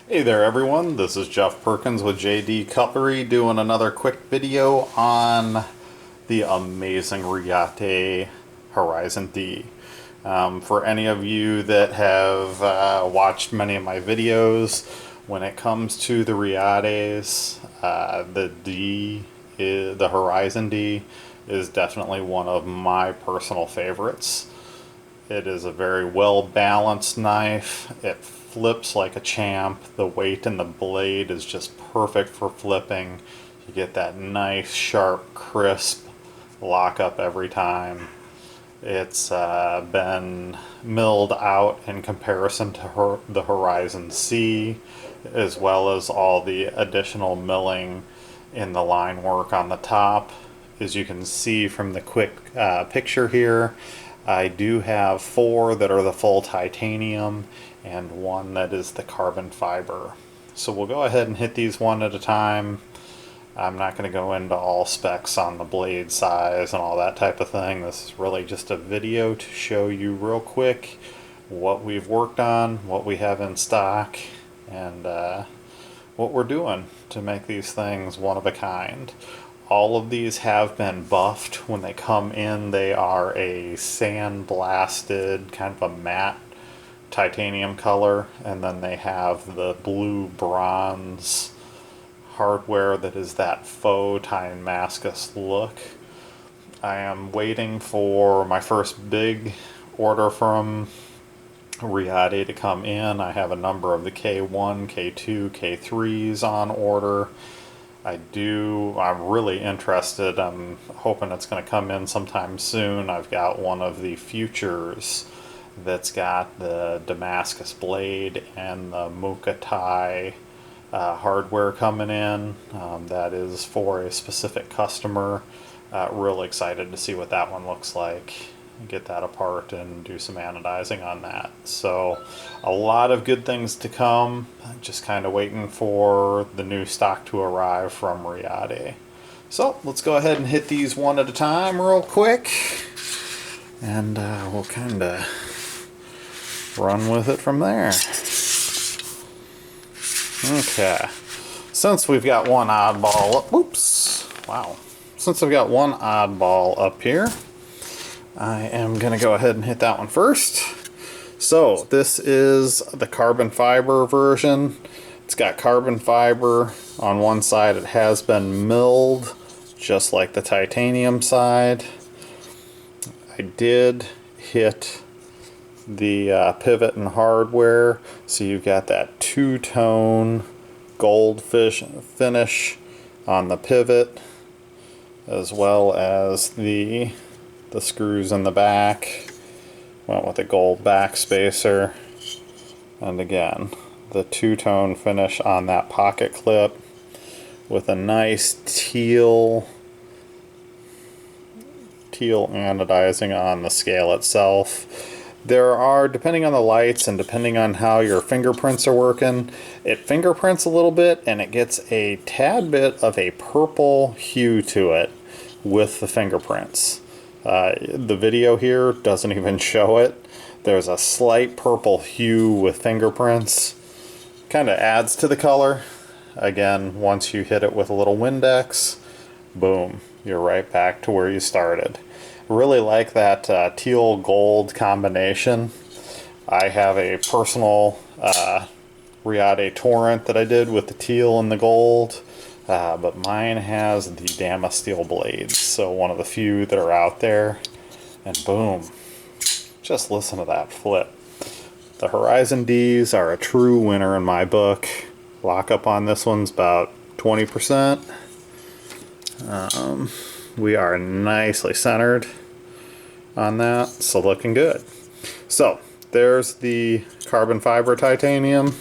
Hey there everyone, this is Jeff Perkins with JD Cutlery doing another quick video on the amazing Reate Horizon D. For any of you that have watched many of my videos, when it comes to the Reates, the Horizon D is definitely one of my personal favorites. It is a very well balanced knife. It flips like a champ. The weight in the blade is just perfect for flipping. You get that nice, sharp, crisp lockup every time. It's been milled out in comparison to the Horizon C, as well as all the additional milling in the line work on the top. As you can see from the quick picture here, I do have 4 that are the full titanium and 1 that is the carbon fiber. So we'll go ahead and hit these one at a time. I'm not going to go into all specs on the blade size and all that type of thing. This is really just a video to show you real quick what we've worked on, what we have in stock, and what we're doing to make these things one of a kind. All of these have been buffed. When they come in, they are a sand-blasted, kind of a matte titanium color, and then they have the blue bronze hardware that is that faux Damascus look. I am waiting for my first big order from Reate to come in. I have a number of the K1, K2, K3s on order. I'm really interested. I'm hoping it's going to come in sometime soon. I've got one of the Futures that's got the Damascus blade and the Mukatai hardware coming in. That is for a specific customer. Really excited to see what that one looks like. Get that apart and do some anodizing on that. So a lot of good things to come. Just kind of waiting for the new stock to arrive from Reate. So let's go ahead and hit these one at a time real quick, and we'll kind of run with it from there. Okay, since we've got one oddball since I've got one oddball up here, I am going to go ahead and hit that one first. So this is the carbon fiber version. It's got carbon fiber on one side. It has been milled just like the titanium side. I did hit the pivot and hardware, so you've got that two-tone gold finish on the pivot, as well as the screws in the back. Went with a gold back spacer, and again the two-tone finish on that pocket clip with a nice teal anodizing on the scale itself. There are, depending on the lights and depending on how your fingerprints are working, it fingerprints a little bit and it gets a tad bit of a purple hue to it with the fingerprints. The video here doesn't even show it. There's a slight purple hue with fingerprints. Kind of adds to the color. Again, once you hit it with a little Windex, boom, you're right back to where you started. Really like that teal gold combination. I have a personal Reate Torrent that I did with the teal and the gold. But mine has the Damascus blades, so one of the few that are out there, and boom, just listen to that flip. The Horizon Ds are a true winner in my book. Lockup on this one's about 20%. We are nicely centered on that, so looking good. So there's the carbon fiber titanium.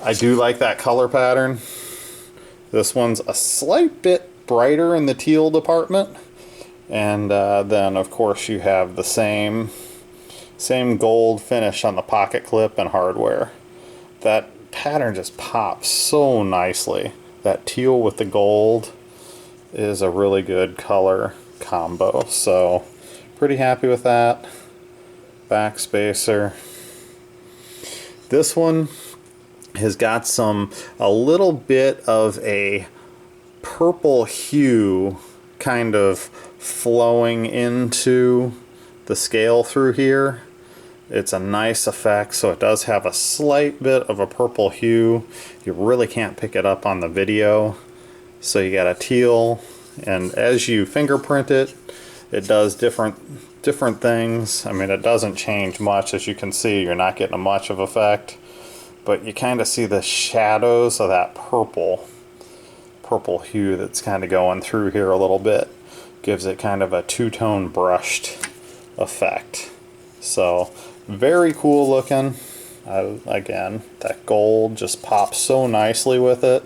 I do like that color pattern. This one's a slight bit brighter in the teal department, and then of course you have the same gold finish on the pocket clip and hardware. That pattern just pops so nicely. That teal with the gold is a really good color combo, so pretty happy with that. Back spacer. This one has got a little bit of a purple hue kind of flowing into the scale through here. It's a nice effect, so it does have a slight bit of a purple hue. You really can't pick it up on the video. So you got a teal, and as you fingerprint it, it does different things. I mean, it doesn't change much. As you can see, you're not getting much of effect, but you kind of see the shadows of that purple hue that's kind of going through here a little bit. Gives it kind of a two-tone brushed effect. So very cool looking. Again, that gold just pops so nicely with it.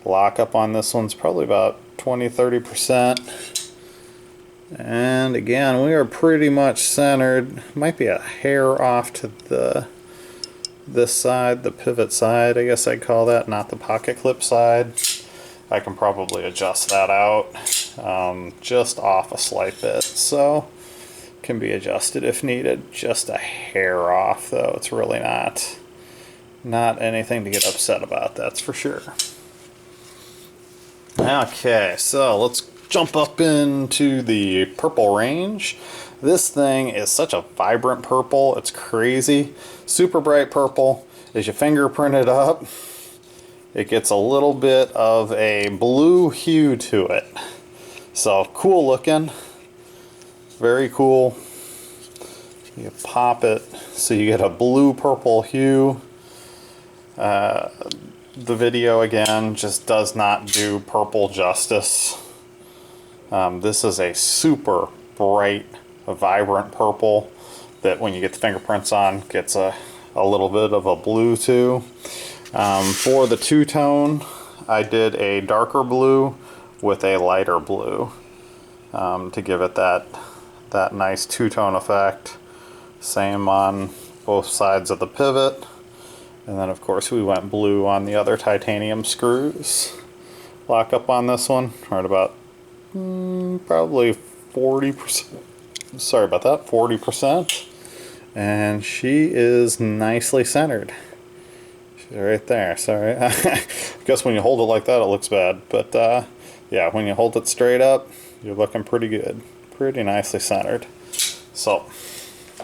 Lockup on this one's probably about 20-30%. And again, we are pretty much centered. Might be a hair off to this side, the pivot side, I guess I'd call that, not the pocket clip side. I can probably adjust that out just off a slight bit, so can be adjusted if needed. Just a hair off though. It's really not anything to get upset about, that's for sure. Okay, so let's jump up into the purple range. This thing is such a vibrant purple, it's crazy. Super bright purple. As you fingerprint it up, it gets a little bit of a blue hue to it. So cool looking, very cool. You pop it so you get a blue purple hue. The video again just does not do purple justice. This is a super bright, vibrant purple that when you get the fingerprints on gets a little bit of a blue too. For the two-tone, I did a darker blue with a lighter blue to give it that nice two-tone effect. Same on both sides of the pivot. And then of course we went blue on the other titanium screws. Lock up on this one, right about probably 40%. Sorry about that, 40%. And she is nicely centered. She's right there, sorry. I guess when you hold it like that it looks bad, but yeah, when you hold it straight up, you're looking pretty good. Pretty nicely centered. So,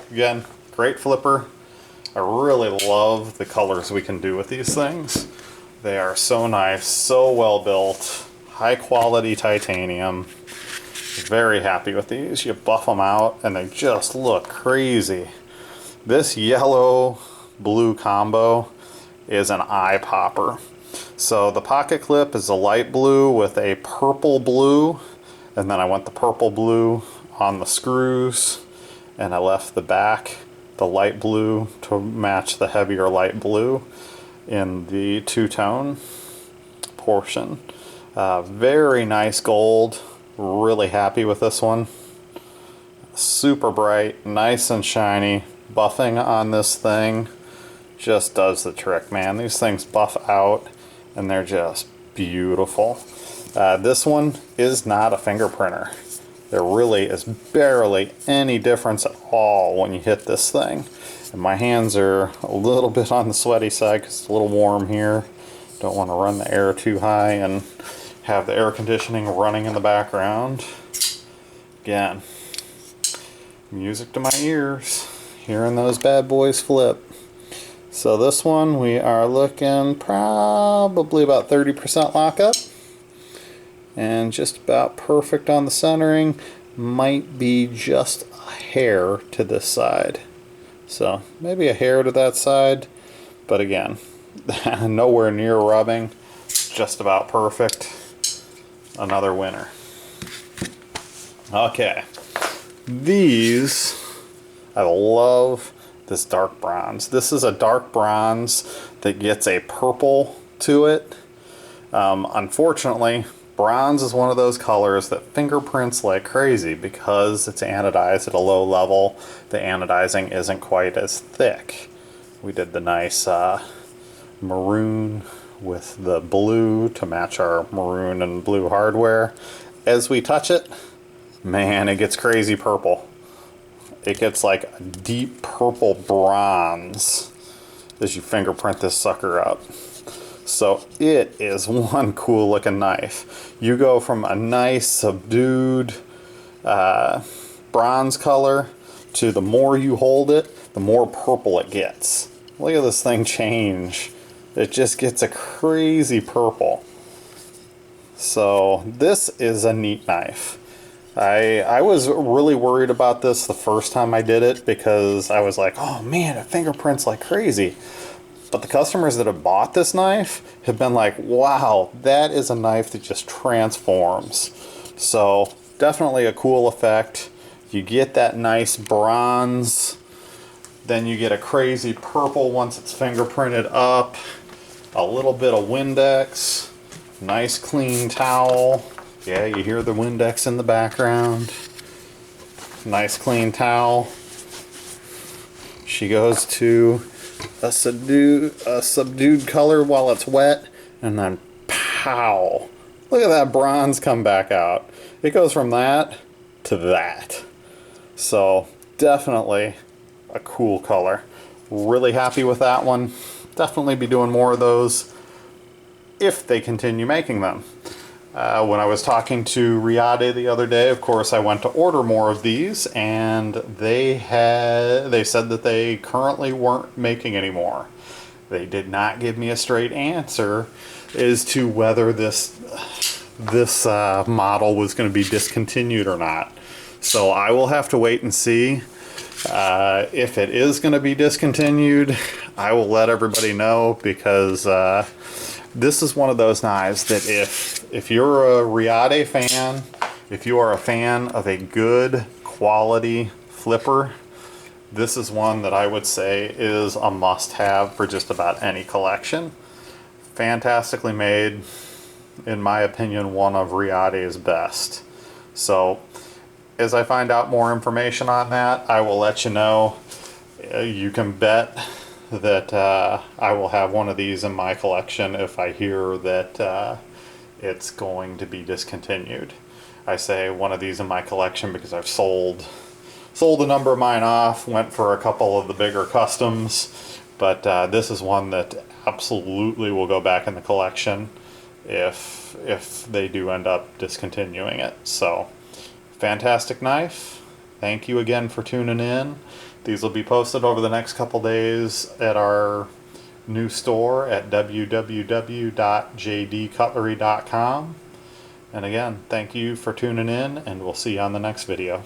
again, great flipper. I really love the colors we can do with these things. They are so nice, so well built, high quality titanium. Very happy with these. You buff them out and they just look crazy. This yellow blue combo is an eye popper. So the pocket clip is a light blue with a purple blue, and then I went the purple blue on the screws, and I left the back the light blue to match the heavier light blue in the two-tone portion. Very nice gold. Really happy with this one. Super bright, nice and shiny. Buffing on this thing just does the trick, man. These things buff out and they're just beautiful. This one is not a finger printer. There really is barely any difference at all when you hit this thing. And my hands are a little bit on the sweaty side because it's a little warm here. Don't want to run the air too high and have the air conditioning running in the background. Again, music to my ears, hearing those bad boys flip. So this one we are looking probably about 30% lockup. And just about perfect on the centering. Might be just a hair to this side. So maybe a hair to that side, but again, nowhere near rubbing. Just about perfect. Another winner. Okay, these, I love this dark bronze. This is a dark bronze that gets a purple to it. Unfortunately, bronze is one of those colors that fingerprints like crazy because it's anodized at a low level. The anodizing isn't quite as thick. We did the nice maroon with the blue to match our maroon and blue hardware. As we touch it, man, it gets crazy purple. It gets like a deep purple bronze. as you fingerprint this sucker up. So it is one cool looking knife. You go from a nice subdued bronze color to the more you hold it, the more purple it gets. Look at this thing change. It just gets a crazy purple. So this is a neat knife. I was really worried about this the first time I did it because I was like, oh man, it fingerprints like crazy. But the customers that have bought this knife have been like, wow, that is a knife that just transforms. So definitely a cool effect. You get that nice bronze, then you get a crazy purple once it's fingerprinted up, a little bit of Windex, nice clean towel. Yeah, you hear the Windex in the background. Nice clean towel. She goes to a subdued color while it's wet, and then pow. Look at that bronze come back out. It goes from that to that. So definitely a cool color. Really happy with that one. Definitely be doing more of those if they continue making them. When I was talking to Reate the other day, of course, I went to order more of these, and they said that they currently weren't making any more. They did not give me a straight answer as to whether this model was going to be discontinued or not. So I will have to wait and see. If it is going to be discontinued, I will let everybody know, because this is one of those knives that if you're a Reate fan, if you are a fan of a good quality flipper, this is one that I would say is a must-have for just about any collection. Fantastically made, in my opinion, one of Reate's best. So as I find out more information on that, I will let you know. You can bet that I will have one of these in my collection if I hear that it's going to be discontinued. I say one of these in my collection because I've sold a number of mine off, went for a couple of the bigger customs, but this is one that absolutely will go back in the collection if they do end up discontinuing it. So fantastic knife. Thank you again for tuning in. These will be posted over the next couple days at our new store at www.jdcutlery.com. And again, thank you for tuning in, and we'll see you on the next video.